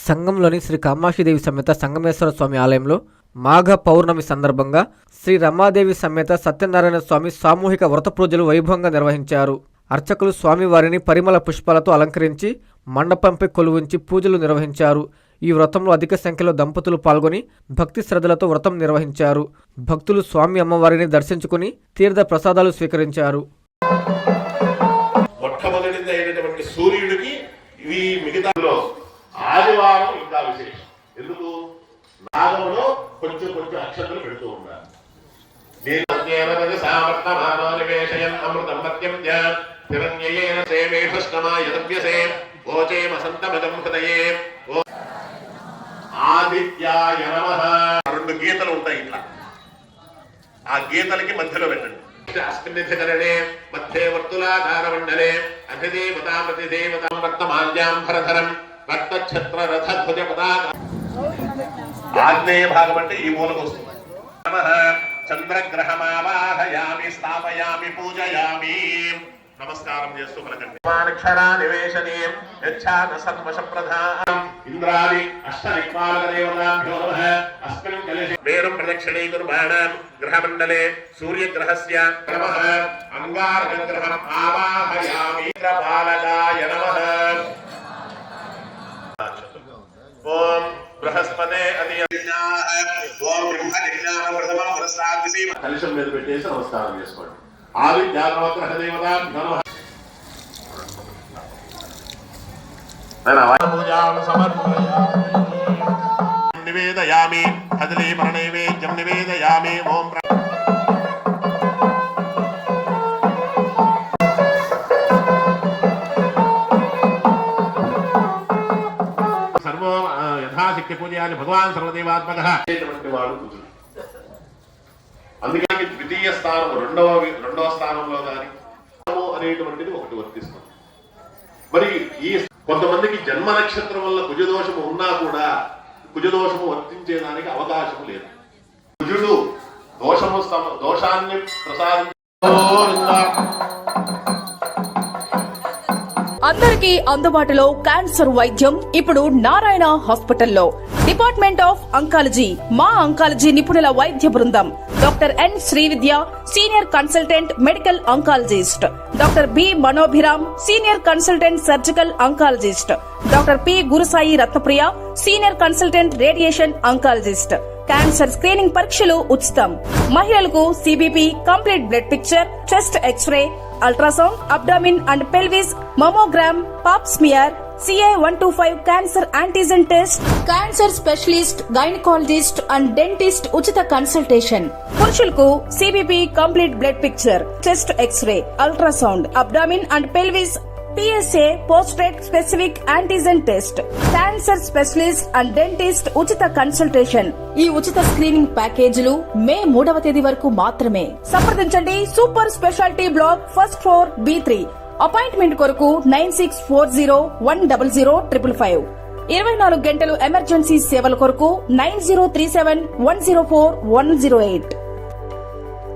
సంఘంలోని శ్రీ కామాక్షిదేవి సమేత సంగమేశ్వర స్వామి ఆలయంలో మాఘ పౌర్ణమి సందర్భంగా శ్రీ రమాదేవి సమేత సత్యనారాయణ స్వామి సామూహిక వ్రత పూజలు వైభవంగా నిర్వహించారు. అర్చకులు స్వామివారిని పరిమళ పుష్పాలతో అలంకరించి మండపంపై కొలువుంచి పూజలు నిర్వహించారు. ఈ వ్రతంలో అధిక సంఖ్యలో దంపతులు పాల్గొని భక్తి శ్రద్ధలతో వ్రతం నిర్వహించారు. భక్తులు స్వామి అమ్మవారిని దర్శించుకుని తీర్థ ప్రసాదాలు స్వీకరించారు. సూర్యుడికి ఇవి మిగతాలో ఆదివారం ఇంకా విశేషం. ఎందుకు నాగంలో కొంచెం అక్షతలు పెడుతూ ఉన్నారు. ఆదిత్యాయ నమః. 2 గీతలు ఉంటాయి ఇట్లా. ఆ గీతలకి మధ్యలో పెట్టండి. అస్మిన్నిధికరణే మధ్యే వర్తులాకార మండలే అధిదేవతాం ప్రతిదేవతాం రక్తమాల్యాంబరధరం రక్తఛత్ర రథధ్వజ పతాక. ఆగ్నేయ భాగం అంటే ఈ మూలకు వస్తుంది. నమః చంద్రగ్రహమావాహయామి స్థాపయామి పూజయామి. నమస్కారం చేస్తూ పలకండి. అక్షరానివేశనే యచ్ఛాన సర్వశప్రధానం ఇంద్రాది అష్టదిక్పాలక దేవతాభ్యో నమః. అస్మిన్ కలశే మేరుం ప్రదక్షిణీకుర్వాణం గ్రహమండలే సూర్యగ్రహస్య నమః. అంగారకగ్రహం ఆవాహయామి. ఇంద్రపాలకాయ నమః. ఓం బృహస్పతే కలశం మీద పెట్టేసి నమస్కారం చేసుకోండి. ఆదిత్యాగ్రహ దేవత నివేదయామి. కదలీపర నైవేద్యం నివేదయామి. ఓం సర్వ యథాశక్తి పూజయాన్ని భగవాన్ సర్వదేవాత్మకః. అందుకే ద్వితీయ స్థానం రెండవ స్థానంలో కానీ అనేటువంటిది ఒకటి వర్తిస్తుంది. మరి ఈ కొంతమందికి జన్మ నక్షత్రం వల్ల కుజదోషము ఉన్నా కూడా కుజదోషము వర్తించేదానికి అవకాశం లేదు. కుజుడు దోషాన్ని ప్రసాదించ అందరికీ అందుబాటులో క్యాన్సర్ వైద్యం ఇప్పుడు నారాయణ హాస్పిటల్లో. డిపార్ట్మెంట్ ఆఫ్ అంకాలజీ, మా అంకాలజీ నిపుణుల వైద్య బృందం. Doctor N Srividya, senior consultant medical oncologist. Doctor B Manobhiram, senior consultant surgical oncologist. Doctor P Gurusai Ratnapriya, senior consultant radiation oncologist. Cancer screening పరీక్షలు ఉచితం. మహిళలకు CBP, complete blood picture, chest x-ray, ultrasound, abdomen and pelvis, mammogram, pap smear, CA-125 cancer antigen test, cancer specialist, gynaecologist and dentist ఉచిత consultation. పురుషులకు CBP, complete blood picture, chest x-ray, ultrasound, abdomen and pelvis, PSA పోస్ట్రేట్ specific antigen test, cancer specialist and dentist ఉచిత consultation. ఈ ఉచిత screening ప్యాకేజీలు మే 3వ తేదీ వరకు మాత్రమే. సంప్రదించండి. Super speciality block, first floor, B3. Appointment కొరకు 9640100555. 24 గంటలు ఎమర్జెన్సీ సేవల కొరకు 9037104108.